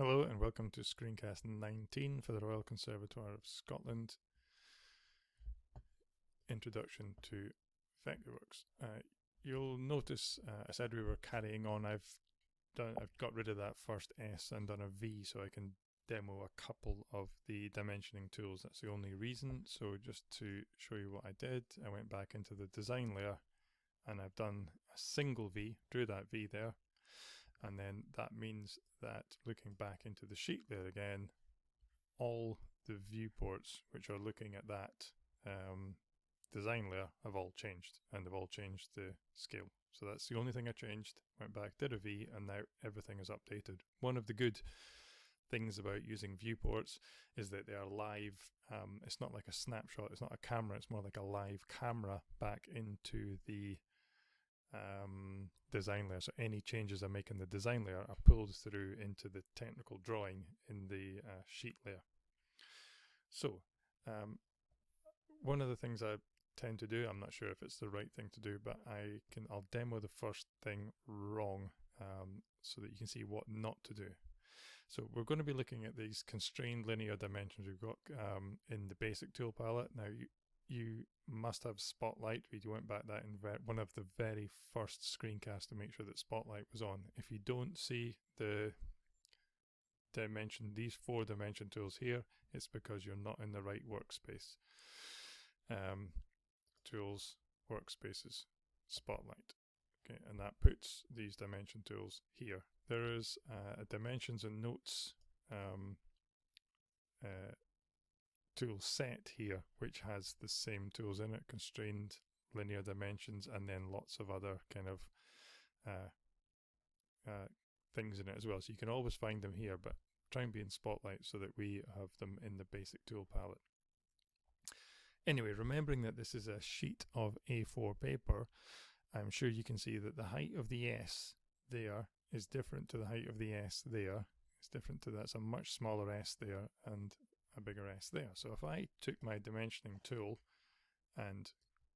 Hello and welcome to Screencast 19 for the Royal Conservatoire of Scotland. Introduction to Vectorworks. You'll notice I said we were carrying on. I've got rid of that first S and done a V so I can demo a couple of the dimensioning tools. That's the only reason. So just to show you what I did, I went back into the design layer and I've done a single V, drew that V there. And then that means that looking back into the sheet layer again, all the viewports which are looking at that design layer have all changed, and they've all changed the scale. So that's the only thing I changed. Went back, did a V, and now everything is updated. One of the good things about using viewports is that they are live. It's not like a snapshot, it's not a camera, it's more like a live camera back into the design layer. So any changes I make in the design layer are pulled through into the technical drawing in the sheet layer. So one of the things I tend to do, I'm not sure if it's the right thing to do, but I'll demo the first thing wrong so that you can see what not to do. So we're going to be looking at these constrained linear dimensions we've got in the basic tool palette. Now you must have Spotlight. We went back that in one of the very first screencasts to make sure that Spotlight was on. If you don't see the dimension, these 4 dimension tools here, it's because you're not in the right workspace. Tools, workspaces, Spotlight. Okay, and that puts these dimension tools here. There is a dimensions and notes tool set here, which has the same tools in it, constrained linear dimensions, and then lots of other kind of things in it as well. So you can always find them here, but try and be in Spotlight so that we have them in the basic tool palette. Anyway, remembering that this is a sheet of A4 paper, I'm sure you can see that the height of the S there is different to the height of the S there. It's different to that. It's a much smaller S there and a bigger S there. So if I took my dimensioning tool and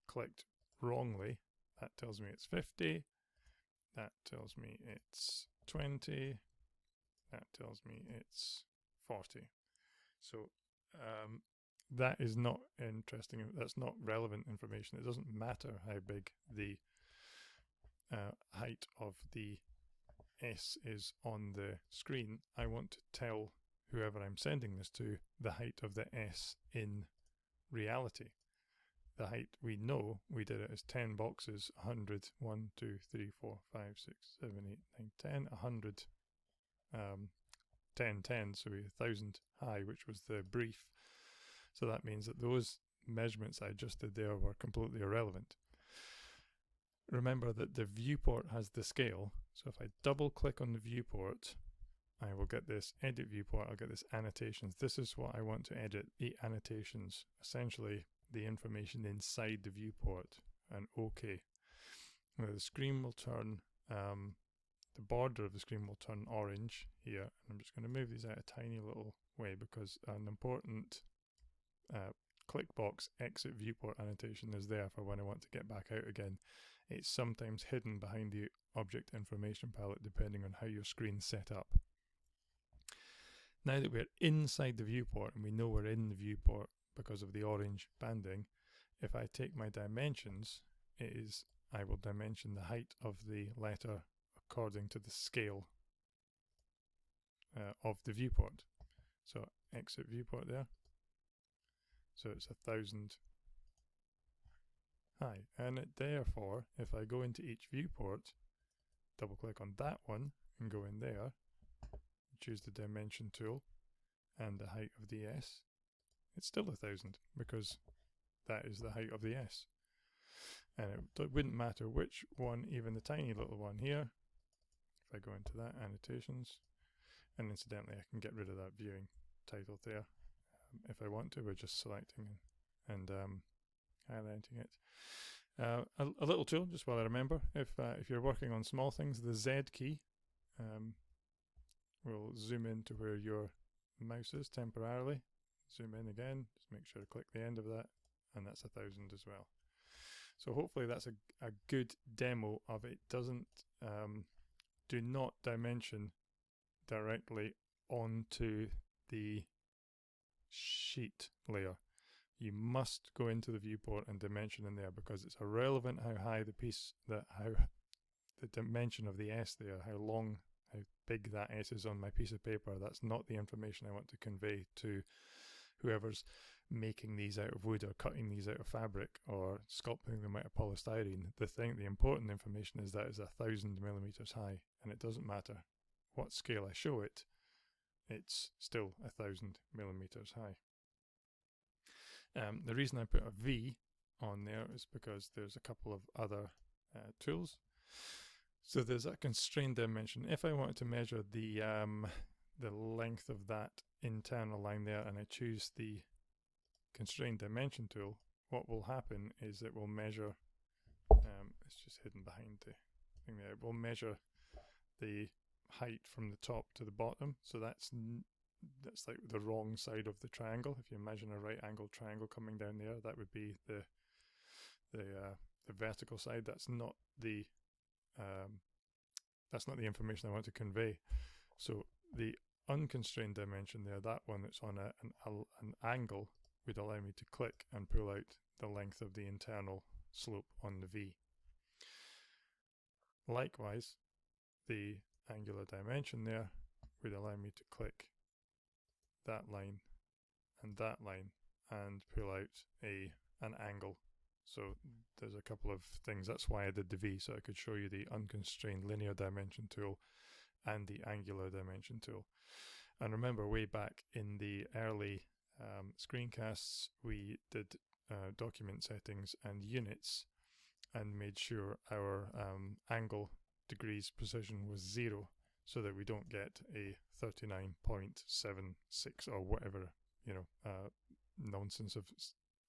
clicked wrongly, that tells me it's 50, that tells me it's 20, that tells me it's 40. So that is not interesting, that's not relevant information. It doesn't matter how big the height of the S is on the screen. I want to tell whoever I'm sending this to the height of the S in reality. The height we know, we did it as 10 boxes, 100, 1, 2, 3, 4, 5, 6, 7, 8, 9, 10, 100, 10, 10, so 1,000 high, which was the brief. So that means that those measurements I just did there were completely irrelevant. Remember that the viewport has the scale, so if I double click on the viewport, I will get this edit viewport, I'll get this annotations. This is what I want to edit, the annotations, essentially the information inside the viewport, and OK. Now the screen will turn, the border of the screen will turn orange here. I'm just going to move these out a tiny little way because an important click box exit viewport annotation is there for when I want to get back out again. It's sometimes hidden behind the object information palette depending on how your screen's set up. Now that we're inside the viewport and we know we're in the viewport because of the orange banding, if I take my dimensions, I will dimension the height of the letter according to the scale of the viewport. So exit viewport there. So it's 1,000 high, and therefore if I go into each viewport, double click on that one and go in there, choose the dimension tool and the height of the S, it's still 1,000 because that is the height of the S. And it wouldn't matter which one, even the tiny little one here. If I go into that, annotations, and incidentally I can get rid of that viewing title there if I want to. We're just selecting and highlighting it. A little tool, just while I remember, if you're working on small things, the Z key will zoom in to where your mouse is temporarily. Zoom in again, just make sure to click the end of that, and that's 1,000 as well. So hopefully that's a good demo of it. Do not dimension directly onto the sheet layer. You must go into the viewport and dimension in there, because it's irrelevant how high the piece, how the dimension of the S there, how long, how big that S is on my piece of paper. That's not the information I want to convey to whoever's making these out of wood or cutting these out of fabric or sculpting them out of polystyrene. The important information is that it's 1,000 millimeters high, and it doesn't matter what scale I show it, it's still 1,000 millimeters high. The reason I put a V on there is because there's a couple of other tools. So there's a constrained dimension. If I wanted to measure the length of that internal line there, and I choose the constrained dimension tool, what will happen is it will measure, it's just hidden behind the thing there, it will measure the height from the top to the bottom. So that's like the wrong side of the triangle. If you imagine a right angled triangle coming down there, that would be the vertical side. That's not the information I want to convey. So the unconstrained dimension there, that one that's on an angle, would allow me to click and pull out the length of the internal slope on the V. Likewise, the angular dimension there would allow me to click that line and pull out an angle. So there's a couple of things. That's why I did the V, so I could show you the unconstrained linear dimension tool and the angular dimension tool. And remember, way back in the early screencasts, we did document settings and units and made sure our angle degrees precision was 0, so that we don't get a 39.76 or whatever, nonsense of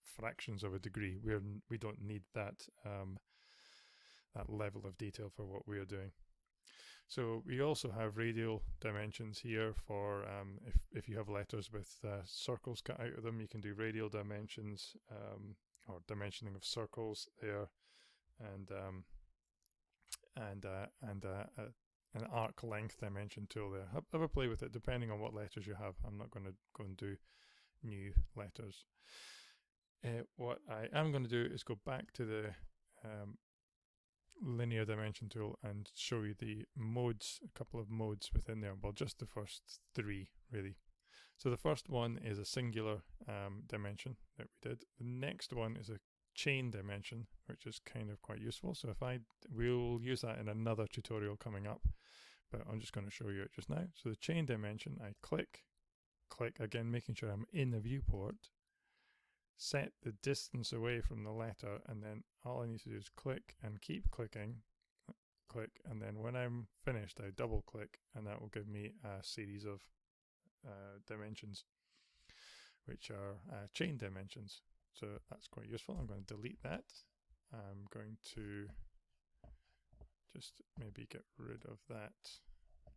fractions of a degree. We don't need that that level of detail for what we are doing. So we also have radial dimensions here for if you have letters with circles cut out of them, you can do radial dimensions or dimensioning of circles there, and an arc length dimension tool there. Have a play with it depending on what letters you have. I'm not going to go and do new letters. What I am going to do is go back to the linear dimension tool and show you the modes, a couple of modes within there. Well, just the first 3 really. So the first one is a singular dimension that we did. The next one is a chain dimension, which is kind of quite useful. So we'll use that in another tutorial coming up, but I'm just going to show you it just now. So the chain dimension, I click, again making sure I'm in the viewport, set the distance away from the letter, and then all I need to do is click and keep clicking, and then when I'm finished I double click, and that will give me a series of dimensions, which are chain dimensions. So that's quite useful. I'm going to delete that. I'm going to just maybe get rid of that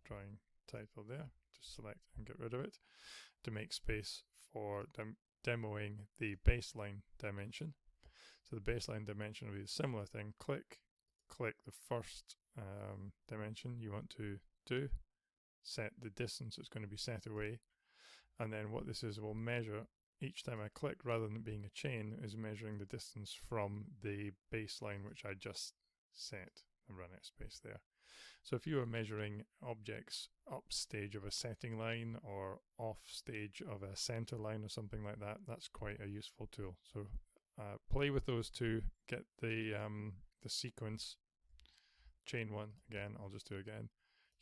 drawing title there. Just select and get rid of it to make space for demoing the baseline dimension. So the baseline dimension will be a similar thing. Click the first dimension you want to do, set the distance it's going to be set away, and then what this is, will measure each time I click, rather than it being a chain, is measuring the distance from the baseline which I just set, and run out of space there. So if you are measuring objects up stage of a setting line or off stage of a center line or something like that, that's quite a useful tool. So play with those two, get the sequence. Chain 1 again, I'll just do it again.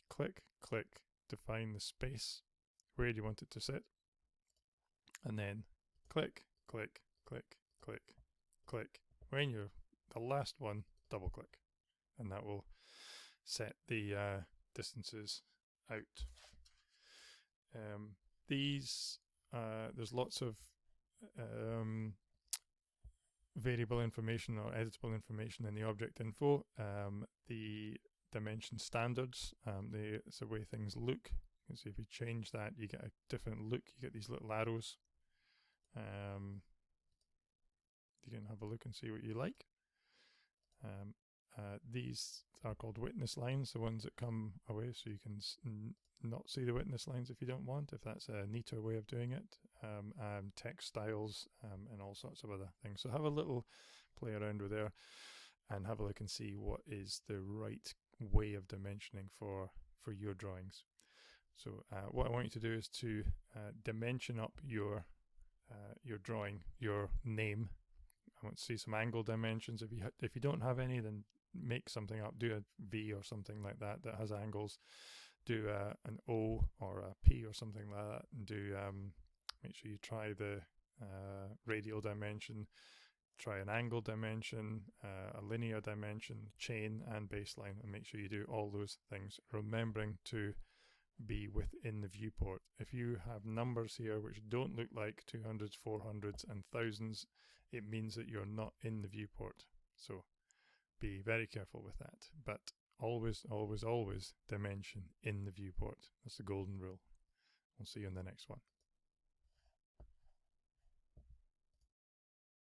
Click, define the space. Where do you want it to sit? And then click. When you're the last one, double click, and that will set the distances out. There's lots of variable information or editable information in the object info. The dimension standards, it's the way things look. So if you change that, you get a different look. You get these little arrows. You can have a look and see what you like. These are called witness lines, the ones that come away, so you can not see the witness lines if you don't want, if that's a neater way of doing it. Text styles and all sorts of other things. So have a little play around with there and have a look and see what is the right way of dimensioning for your drawings. So what I want you to do is to dimension up your drawing, your name. I want to see some angle dimensions. If you don't have any, then make something up. Do a V or something like that that has angles. Do an O or a P or something like that, and do make sure you try the radial dimension, try an angle dimension, a linear dimension, chain and baseline, and make sure you do all those things, remembering to be within the viewport. If you have numbers here which don't look like 200s, 400s and thousands, it means that you're not in the viewport. So be very careful with that, but always, always, always dimension in the viewport. That's the golden rule. We'll see you in the next one.